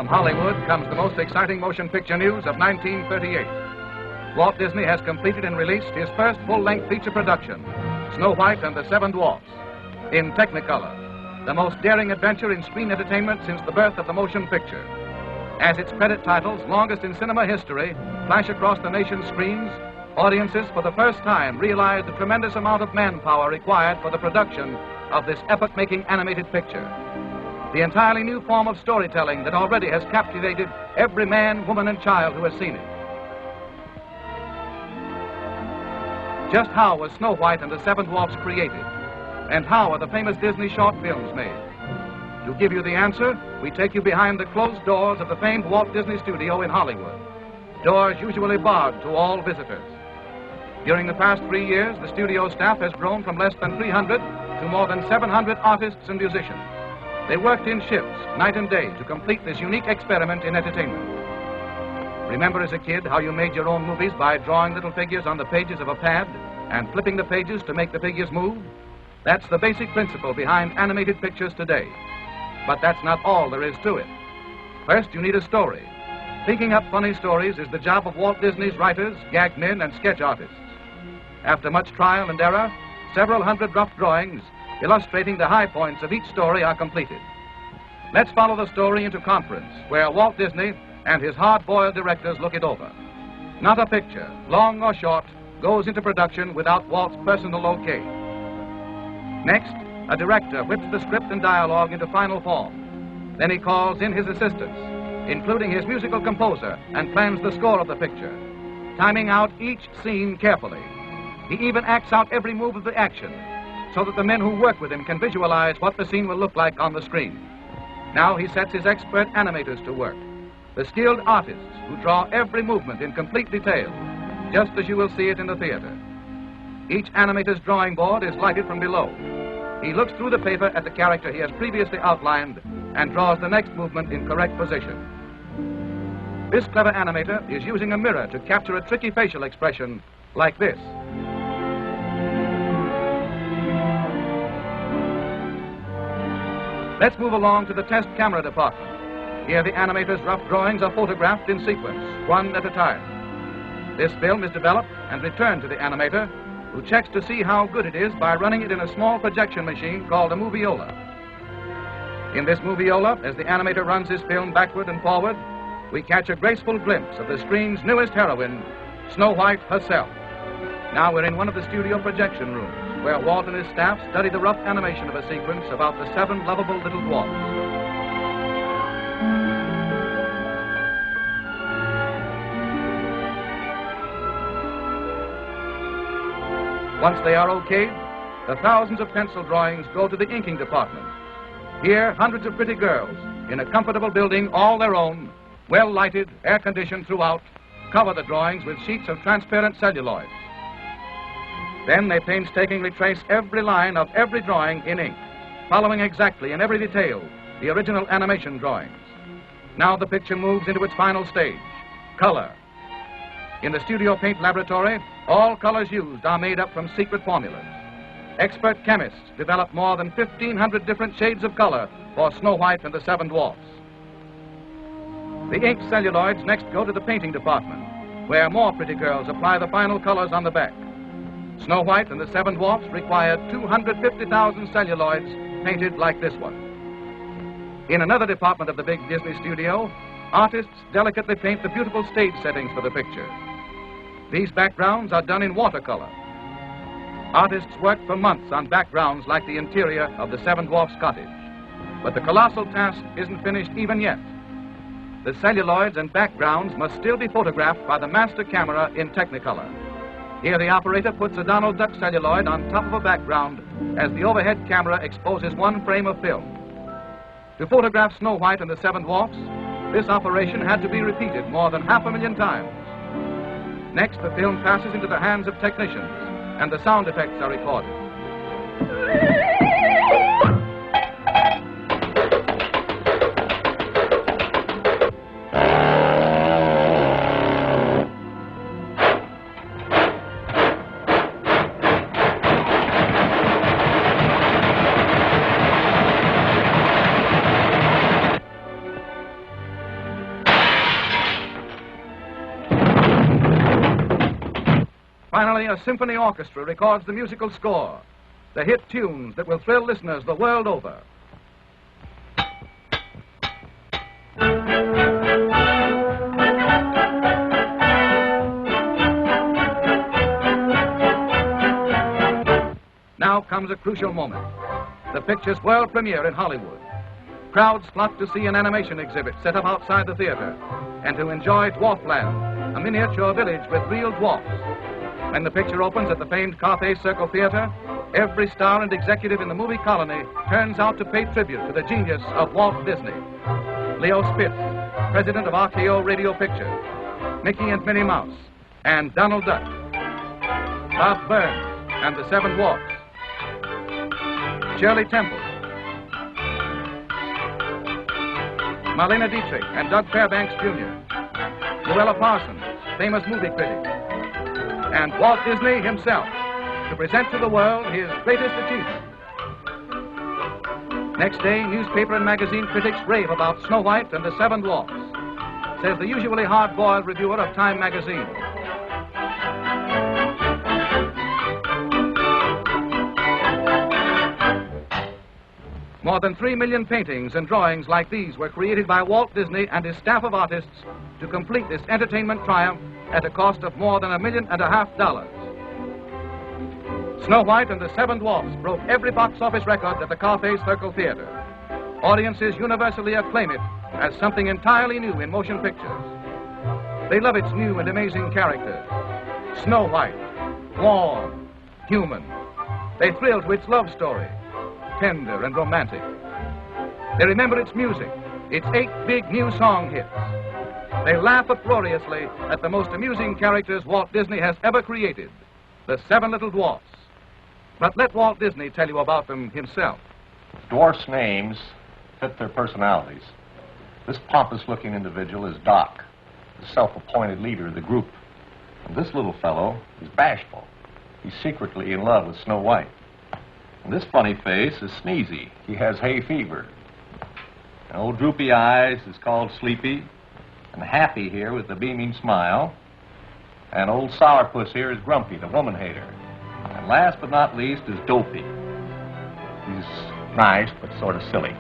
From Hollywood comes the most exciting motion picture news of 1938. Walt Disney has completed and released his first full-length feature production, Snow White and the Seven Dwarfs, in Technicolor, the most daring adventure in screen entertainment since the birth of the motion picture. As its credit titles, longest in cinema history, flash across the nation's screens, audiences for the first time realize the tremendous amount of manpower required for the production of this epoch-making animated picture. The entirely new form of storytelling that already has captivated every man, woman, and child who has seen it. Just how was Snow White and the Seven Dwarfs created? And how are the famous Disney short films made? To give you the answer, we take you behind the closed doors of the famed Walt Disney Studio in Hollywood. Doors usually barred to all visitors. During the past 3 years, the studio staff has grown from less than 300 to more than 700 artists and musicians. They worked in shifts, night and day, to complete this unique experiment in entertainment. Remember as a kid how you made your own movies by drawing little figures on the pages of a pad and flipping the pages to make the figures move? That's the basic principle behind animated pictures today. But that's not all there is to it. First, you need a story. Thinking up funny stories is the job of Walt Disney's writers, gag men, and sketch artists. After much trial and error, several hundred rough drawings illustrating the high points of each story are completed. Let's follow the story into conference, where Walt Disney and his hard-boiled directors look it over. Not a picture, long or short, goes into production without Walt's personal okay. Next, a director whips the script and dialogue into final form. Then he calls in his assistants, including his musical composer, and plans the score of the picture, timing out each scene carefully. He even acts out every move of the action, so that the men who work with him can visualize what the scene will look like on the screen. Now he sets his expert animators to work, the skilled artists who draw every movement in complete detail, just as you will see it in the theater. Each animator's drawing board is lighted from below. He looks through the paper at the character he has previously outlined and draws the next movement in correct position. This clever animator is using a mirror to capture a tricky facial expression like this. Let's move along to the test camera department. Here the animator's rough drawings are photographed in sequence, one at a time. This film is developed and returned to the animator, who checks to see how good it is by running it in a small projection machine called a moviola. In this moviola, as the animator runs his film backward and forward, we catch a graceful glimpse of the screen's newest heroine, Snow White herself. Now we're in one of the studio projection rooms, where Walt and his staff study the rough animation of a sequence about the 7 lovable little dwarfs. Once they are okayed, the thousands of pencil drawings go to the inking department. Here, hundreds of pretty girls, in a comfortable building all their own, well lighted, air-conditioned throughout, cover the drawings with sheets of transparent celluloid. Then they painstakingly trace every line of every drawing in ink, following exactly in every detail the original animation drawings. Now the picture moves into its final stage, color. In the studio paint laboratory, all colors used are made up from secret formulas. Expert chemists develop more than 1,500 different shades of color for Snow White and the Seven Dwarfs. The inked celluloids next go to the painting department, where more pretty girls apply the final colors on the back. Snow White and the Seven Dwarfs required 250,000 celluloids painted like this one. In another department of the big Disney studio, artists delicately paint the beautiful stage settings for the picture. These backgrounds are done in watercolor. Artists work for months on backgrounds like the interior of the Seven Dwarfs cottage. But the colossal task isn't finished even yet. The celluloids and backgrounds must still be photographed by the master camera in Technicolor. Here the operator puts a Donald Duck celluloid on top of a background as the overhead camera exposes one frame of film. To photograph Snow White and the Seven Dwarfs, this operation had to be repeated more than 500,000 times. Next, the film passes into the hands of technicians, and the sound effects are recorded. Finally, a symphony orchestra records the musical score, the hit tunes that will thrill listeners the world over. Now comes a crucial moment, the picture's world premiere in Hollywood. Crowds flock to see an animation exhibit set up outside the theater and to enjoy Dwarfland, a miniature village with real dwarfs. When the picture opens at the famed Carthay Circle Theater, every star and executive in the movie colony turns out to pay tribute to the genius of Walt Disney. Leo Spitz, president of RKO Radio Pictures, Mickey and Minnie Mouse, and Donald Duck, Bob Burns and the Seven Dwarfs, Shirley Temple, Marlena Dietrich and Doug Fairbanks Jr., Luella Parsons, famous movie critic, and Walt Disney himself to present to the world his greatest achievement. Next day, newspaper and magazine critics rave about Snow White and the Seven Dwarfs, says the usually hard-boiled reviewer of Time magazine. More than 3 million paintings and drawings like these were created by Walt Disney and his staff of artists to complete this entertainment triumph at a cost of more than $1.5 million. Snow White and the Seven Dwarfs broke every box office record at the Carthay Circle Theater. Audiences universally acclaim it as something entirely new in motion pictures. They love its new and amazing characters. Snow White, warm, human. They thrill to its love story, tender and romantic. They remember its music, its 8 big new song hits. They laugh uproariously at the most amusing characters Walt Disney has ever created, the 7 little dwarfs. But let Walt Disney tell you about them himself. Dwarfs' names fit their personalities. This pompous-looking individual is Doc, the self-appointed leader of the group. And this little fellow is bashful. He's secretly in love with Snow White. And this funny face is Sneezy. He has hay fever. And old Droopy Eyes is called Sleepy. And Happy here with the beaming smile. And old Sourpuss here is Grumpy, the woman hater. And last but not least is Dopey. He's nice but sort of silly.